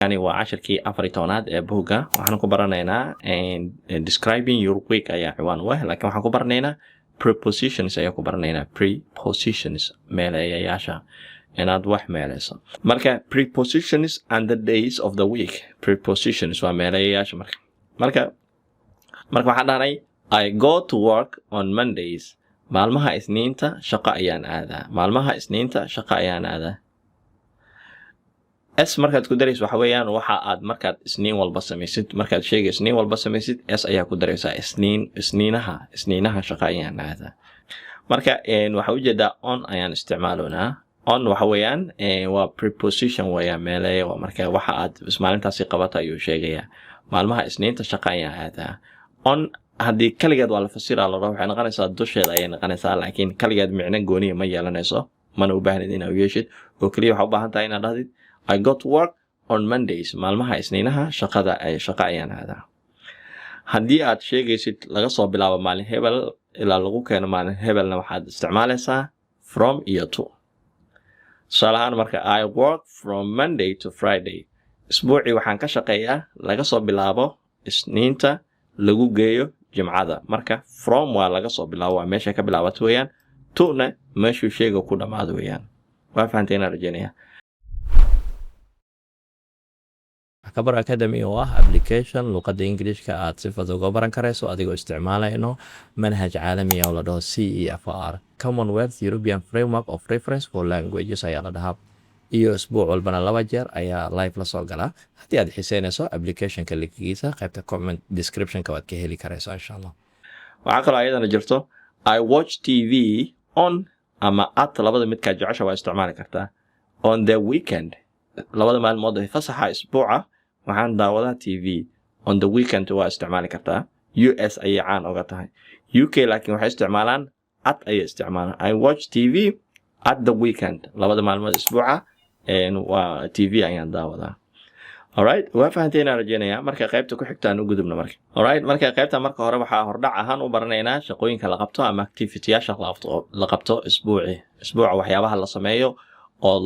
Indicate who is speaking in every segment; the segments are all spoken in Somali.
Speaker 1: يعني وعشركي أفريتونات بوجا وحنا كبرنانا and describing your week أي عنوان واه لكن وحنا كبرنانا prepositions أي كبرنانا prepositions مال أي عشا inaad wax meelayso marka prepositions and the days of the week prepositions waa meelayaasha marka waxaan dhahnay I go to work on Mondays maalmaha isniinta shaqo ayaan aadaa s markaad ku darayso waxa weeyaan waxa aad markaad isniin walba samaysid markaad sheegay isniin walba samaysid s ayaa ku daraysaa isniinaha shaqo ayaan aadaa marka waxa u jeedaa on ayaan isticmaaloonaa on waxa weeyaan waa preposition weeyaan meelay marka waxa aad maalintaasi qabato ayuu sheegayaa maalmaha isniinta shaqo ayaan aadaa on haddii kaligeed waa la fasiraa la rabo waxay noqonaysaa dusheeda ayay noqonaysaa laakiin kaligeed micno gooniya ma yeelanayso mana u baahnid inaad u yeeshid oo kaliya waxaa u baahan tahay inaad dhahdid I got to work on Mondays maalmaha isniinaha shaqo ayaan aadaa haddii aad sheegaysid laga soo bilaabo maalin hebel ilaa lagu keeno maalin hebelna waxaad isticmaalaysaa from iyo to salahan marka I work from Monday to Friday isbuucii waxaan ka shaqeeyaa laga soo bilaabo isniinta lagu geeyo jimcada marka from waa laga soo bilaabo waa meesha ka bilaabato weeyaan to na meeshuu sheega ku dhamaado weeyaan waa fahanteen rajaynaya Kabar Academy oo ah application luqadda Ingiriiska aad si fudud uga baran karayso adigoo isticmaalayno manhaj caalami ah oo la dhaho CEFR Commonwealth European Framework of Reference for Languages ayaa la dhahaa iyo isbuuc walbana 2 jeer ayaa live la soo galaa haddii aad xiiseynayso applicationka linkigiisa qaybta comment descriptionka waad ka heli karaysaa insha Allah waxaa kaloo ayadana jirto I watch TV on ama at labada midka jecesha waa isticmaali kartaa on the weekend labada maalmood ee fasaxa isbuuca waxaan daawadaa TV on the weekend waa isticmaali kartaa US ayay caan uga tahay UK laakiin waxay isticmaalaan at ayay isticmaalaan I watch TV at the weekend labada maalmood isbuuca waa TV ayaan daawadaa alright waa fahanteena rajaynaya marka qaybta ku xigta aan u gudubno marka alright marka qaybta marka hore waxaa hordhac ahaan u baranaynaa shaqooyinka la qabto ama activity-yaasha la qabto isbuuca waxyaabaha la sameeyo oo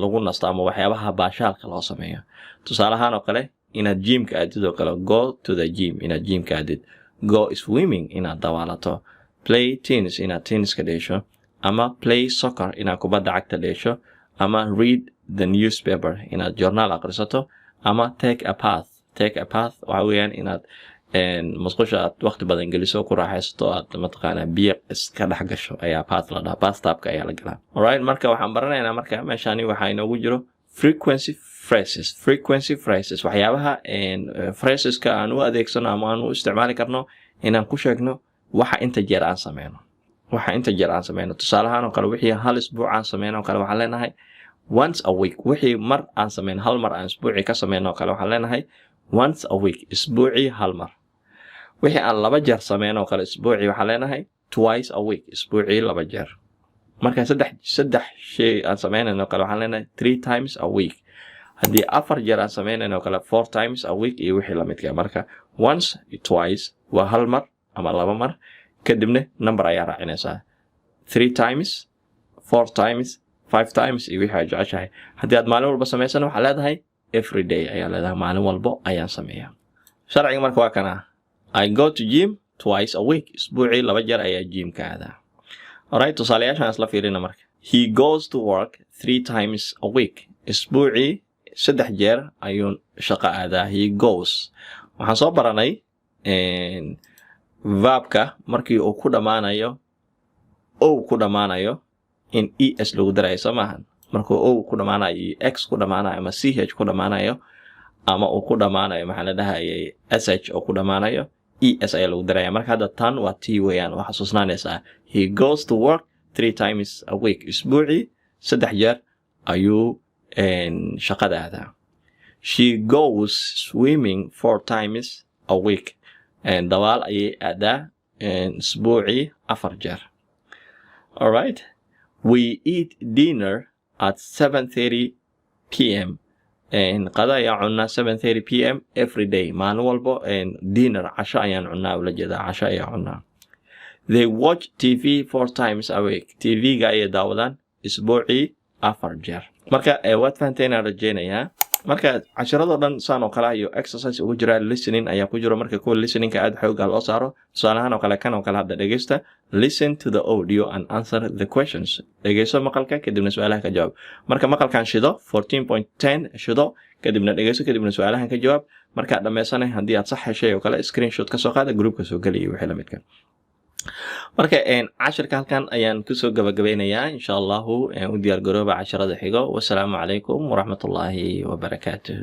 Speaker 1: lagu nasto ama waxyaabaha baashaalka loo sameeyo tusaale ahaan oo kale inaad gymka aadid oo kale go to the gym inaad gymka aadid go swimming inaad dawaalato play tennis inaad tenniska dheesho ama play soccer inaad kubadda cagta dheesho ama read the newspaper inaad journal akhrisato ama take a path waxa weeyaan inaad musqusha aad waqti badan geliso ku raaxaysato aad mataqaana biyo iska dhex gasho ayaa path la dhahaa bathtubka ayaa la galaa alright marka waxaan baranaynaa marka meeshani waxaa inoogu jiro frequency phrases waxyaabaha phraseska aan u adeegsano ama aan u isticmaali karno inaan ku sheegno waxa inta jeer aan sameyno tusaale ahaan oo kale wixii hal isbuuc aan sameyno oo kale waxaan leenahay once a week wixii mar aan sameyno hal mar aan isbuucii ka sameyno oo kale waxaan leenahay once a week isbuucii hal mar wixii aan 2 jeer sameyno oo kale isbuucii waxaan leenahay twice a week isbuucii 2 jeer marka saddex shay aan sameynayno kale waxaan leenahay 3 times a week haddii 4 jeer aan sameynayno kale 4 times a week iyo wixii la midka marka once twice waa hal mar ama 2 mar kadibna number ayaa raacinaysaa 3 times 4 times 5 times iyo wixii aad jeceshahay haddii aad maalin walba samaysana waxaa leedahay every day ayaa leedahay maalin walba ayaan sameeyaa sharciga marka waa kana I go to gym twice a week isbuucii 2 jeer ayaa gymka aadaa alright tusaalayaashaan isla fiirina marka he goes to work 3 times a week isbuucii 3 jeer ayuu shaqo aadaa he goes waxaan soo baranay verbka markii uu ku dhamaanayo in es lagu darayo samahan markuu o ku dhamaanayo x ku dhamaanayo ama ch ku dhamaanayo ama uu ku dhamaanayo maxaa la dhahayay sh oo ku dhamaanayo es ayaa lagu daraya marka hadda tan waa t weeyaan waxa xasuusnaanaysaa he goes to work 3 times a week isbuucii 3 jeer ayuu shaqada aadaa she goes swimming 4 times a week dawaal ayay aadaa isbuucii 4 jeer alright we eat dinner at 7:30 p.m. qada ayaa cunaa 7:30 p.m. every day maalin walbo dinner casho ayaan cunaa ula jeedaa casho ayaa cunaa they watch TV 4 times a week TV-ga ayay daawadaan isbuucii 4 jeer marka waad fahanteen aan rajeynayaa marka casharada dhan saan oo kale iyo exercise ugu jira listening ayaa ku jiro marka kuwa listeningka aad xoogaa loo saaro tusaale ahaan oo kale kan oo kale hadda dhegeysta listen to the audio and answer the questions dhegeyso maqalka kadibna su-aalaha ka jawaab marka maqalkan shido 14.10 shido kadibna dhegeyso kadibna su-aalahan ka jawaab markaad dhammaysanay haddii aad sax heshay oo kale screenshot ka soo qaada groupka soo geliya wixii la midka marka cashirka halkan ayaan kusoo gabagabeynayaa insha allahu u diyaar garooba casharada xigo wasalaamu calaykum waraxmatullaahi wabarakaatuh